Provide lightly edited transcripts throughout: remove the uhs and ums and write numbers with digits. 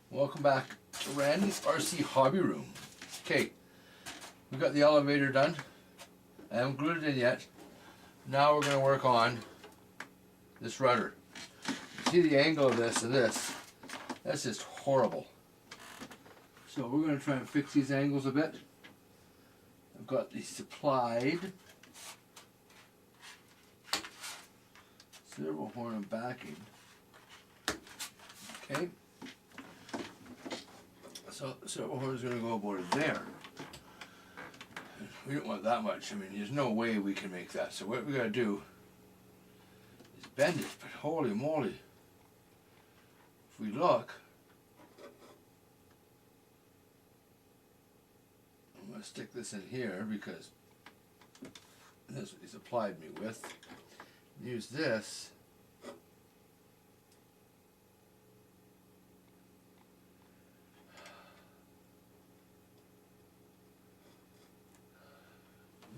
Welcome back to Randy's RC Hobby Room. Okay, we got the elevator done. I haven't glued it in yet. Now we're going to work on this rudder. See the angle of this and this? That's just horrible. So we're going to try and fix these angles a bit. I've got the supplied servo horn and backing. Okay. So the servo horn is going to go about there. We don't want that much. I mean, there's no way we can make that. So what we got to do is bend it. But holy moly! If we look, I'm going to stick this in here because this is what he supplied me with. Use this.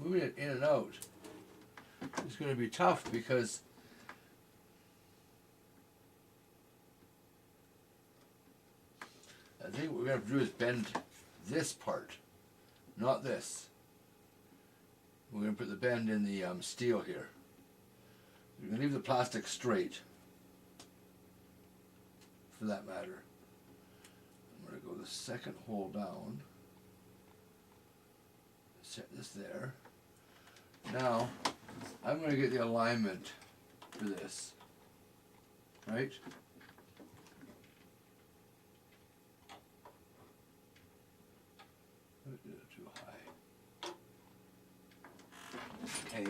Moving it in and out is going to be tough because I think what we're going to have to do is bend this part, not this. We're going to put the bend in the steel here. We're going to leave the plastic straight, for that matter. I'm going to go the second hole down, set this there. Now, I'm going to get the alignment for this, right? Too high. Okay.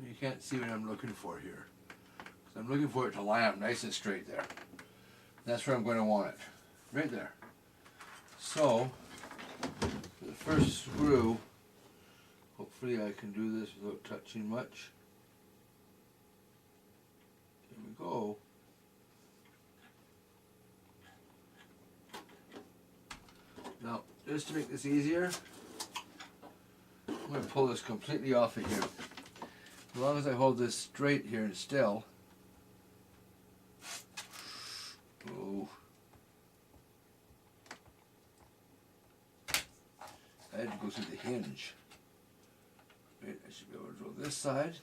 You can't see what I'm looking for here. So I'm looking for it to line up nice and straight there. That's where I'm going to want it, right there. So, for the first screw, hopefully I can do this without touching much. There we go. Now, just to make this easier, I'm going to pull this completely off of here. As long as I hold this straight here and still. Oh. I had to go through the hinge. Right, I should be able to drill this side.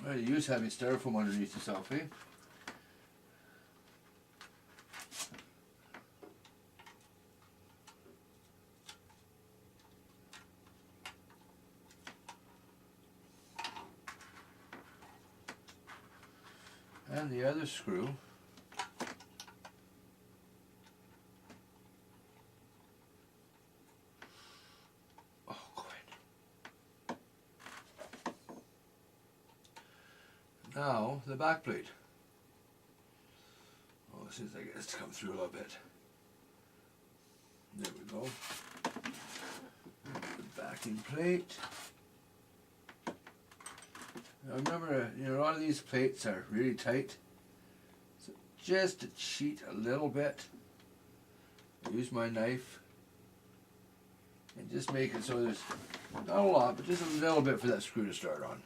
Well, you use having styrofoam underneath yourself, eh? And the other screw. Oh, good. Now the back plate. Oh, as soon as I get this to come through a little bit. There we go. The backing plate. Now remember, a lot of these plates are really tight. So just to cheat a little bit, I use my knife and just make it so there's not a lot, but just a little bit for that screw to start on.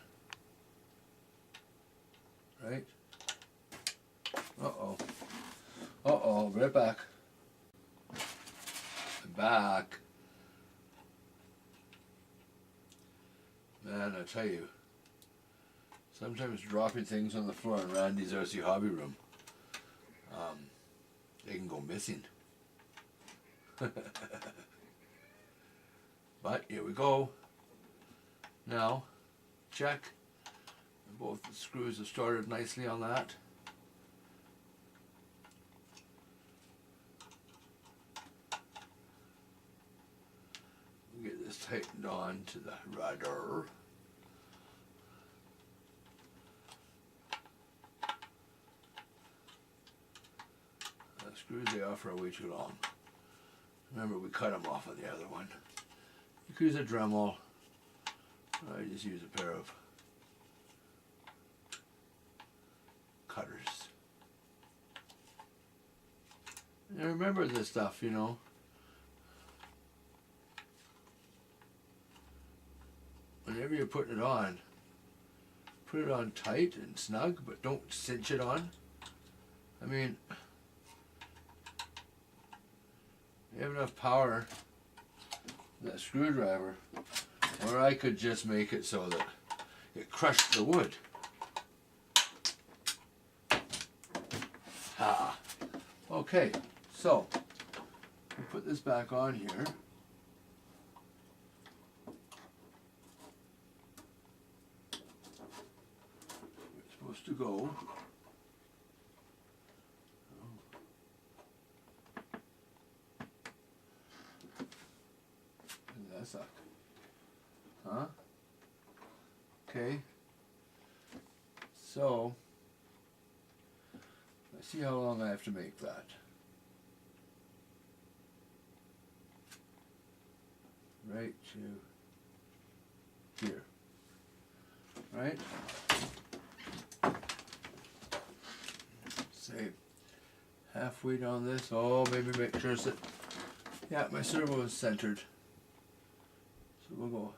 Right? Uh-oh. Uh-oh, right back. Back. Man, I tell you, sometimes dropping things on the floor in Randy's RC Hobby Room, they can go missing. But here we go. Now, check. Both the screws have started nicely on that. We'll get this tightened on to the rudder. The screws they offer are way too long. Remember, we cut them off on the other one. You could use a Dremel. I just use a pair of cutters. And remember this stuff, whenever you're putting it on, put it on tight and snug, but don't cinch it on. I mean, you have enough power in that screwdriver, or I could just make it so that it crushed the wood. Ah. Okay, so we'll put this back on here. It's supposed to go. That suck. Huh? Okay. So let's see how long I have to make that. Right to here. Right? Say halfway down this. Oh, maybe make sure that, yeah, my servo is centered. So we'll go.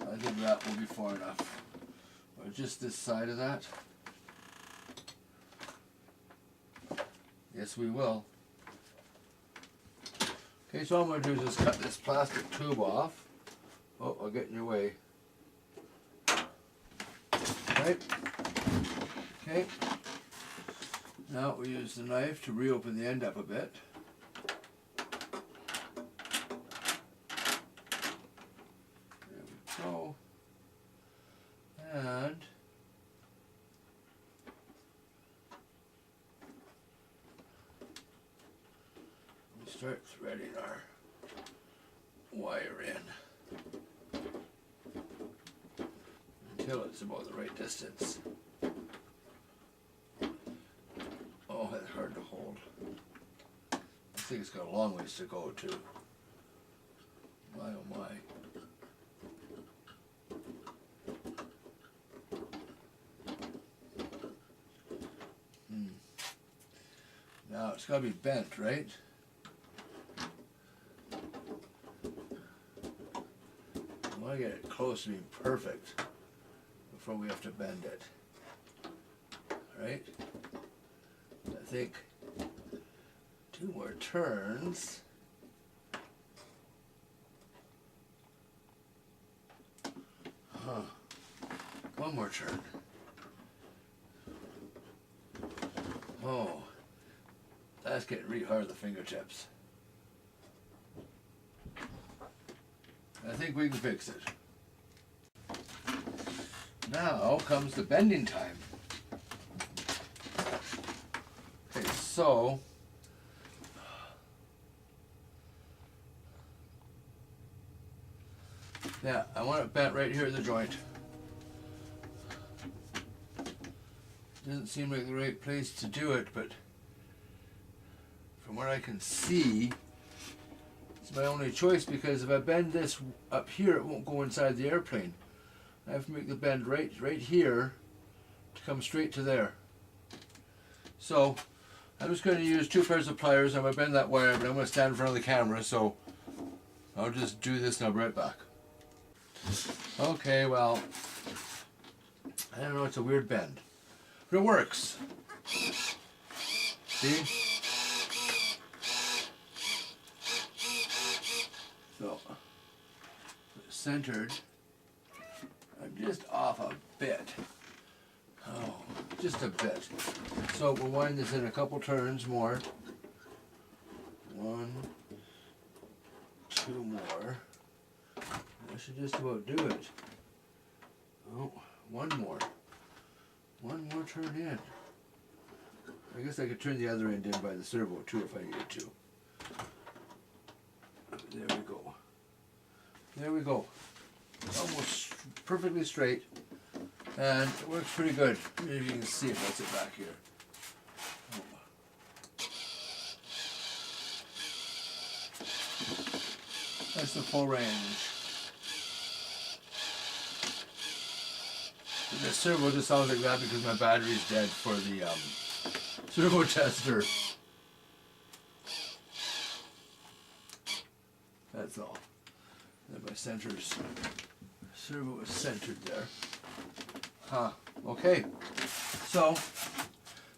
I think that will be far enough. Or just this side of that. Yes, we will. Okay, so all I'm going to do is just cut this plastic tube off. Oh, I'll get in your way. Right. Okay. Now we use the knife to reopen the end up a bit. There we go. And we start threading our wire in until it's about the right distance. Oh, that's hard to hold. I think it's got a long ways to go too. My oh my. Now it's got to be bent, right? I want to get it close to being perfect before we have to bend it. Right? I think 2 more turns. Huh. 1 more turn. Oh, that's getting really hard at the fingertips. I think we can fix it. Now comes the bending time. Okay, so yeah, I want it bent right here at the joint. Doesn't seem like the right place to do it, but from what I can see, it's my only choice, because if I bend this up here, it won't go inside the airplane. I have to make the bend right here to come straight to there. So I'm just going to use 2 pairs of pliers. I'm going to bend that wire, but I'm going to stand in front of the camera, so I'll just do this and I'll be right back. Okay, well, I don't know, it's a weird bend, but it works. See? So, it's centered. I'm just off a bit. Oh, just a bit. So we'll wind this in a couple turns more. 1, 2 more. I should just about do it. Oh, 1 more. 1 more turn in. I guess I could turn the other end in by the servo too if I needed to. There we go. There we go. Almost perfectly straight. And it works pretty good. Maybe you can see if I sit back here. That's the full range. The servo just sounds like that because my battery's dead for the servo tester. That's all. Then my centers, servo is centered there. Huh. Okay. So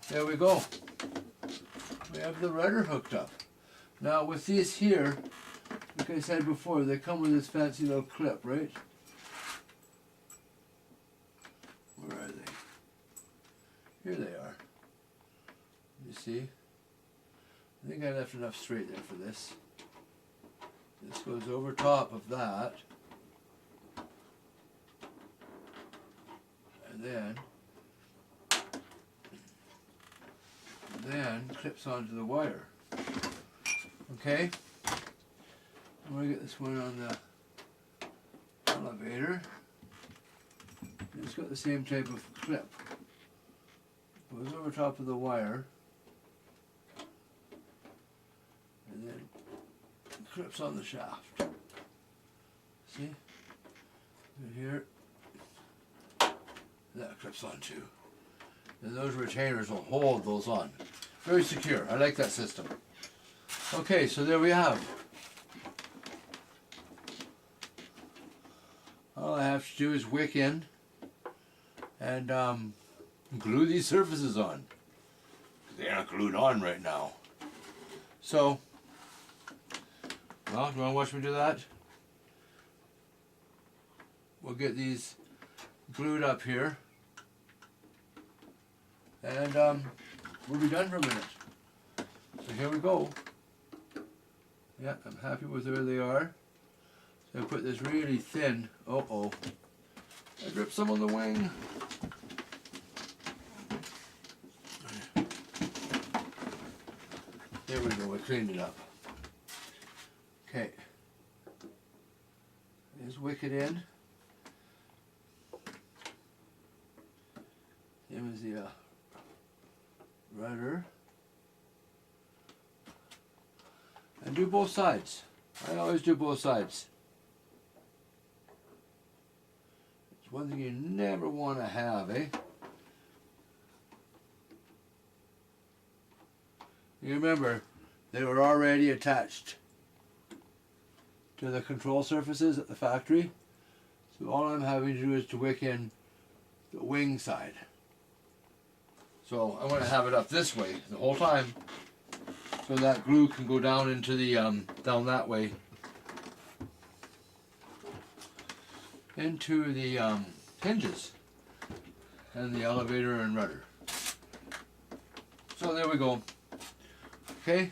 there we go. We have the rudder hooked up. Now with these here, like I said before, they come with this fancy little clip, right? Where are they? Here they are. You see? I think I left enough straight there for this. This goes over top of that. And then clips onto the wire. Okay? I'm going to get this one on the elevator. It's got the same type of clip. Goes over top of the wire. And then clips on the shaft. See? And here. That clips on too. And those retainers will hold those on. Very secure. I like that system. Okay, so there we have. All I have to do is wick in and glue these surfaces on. They aren't glued on right now. So, well, do you want to watch me do that? We'll get these glued up here. And we'll be done for a minute. So here we go. Yeah, I'm happy with where they are. So I put this really thin. Uh-oh. I dripped some on the wing. There we go, I cleaned it up. Okay. Just wick it in. Same as the rudder. And do both sides. I always do both sides. It's one thing you never want to have, eh? You remember, they were already attached to the control surfaces at the factory. So all I'm having to do is to wick in the wing side. So I want to have it up this way the whole time, so that glue can go down into the down that way into the hinges and the elevator and rudder. So there we go. Okay,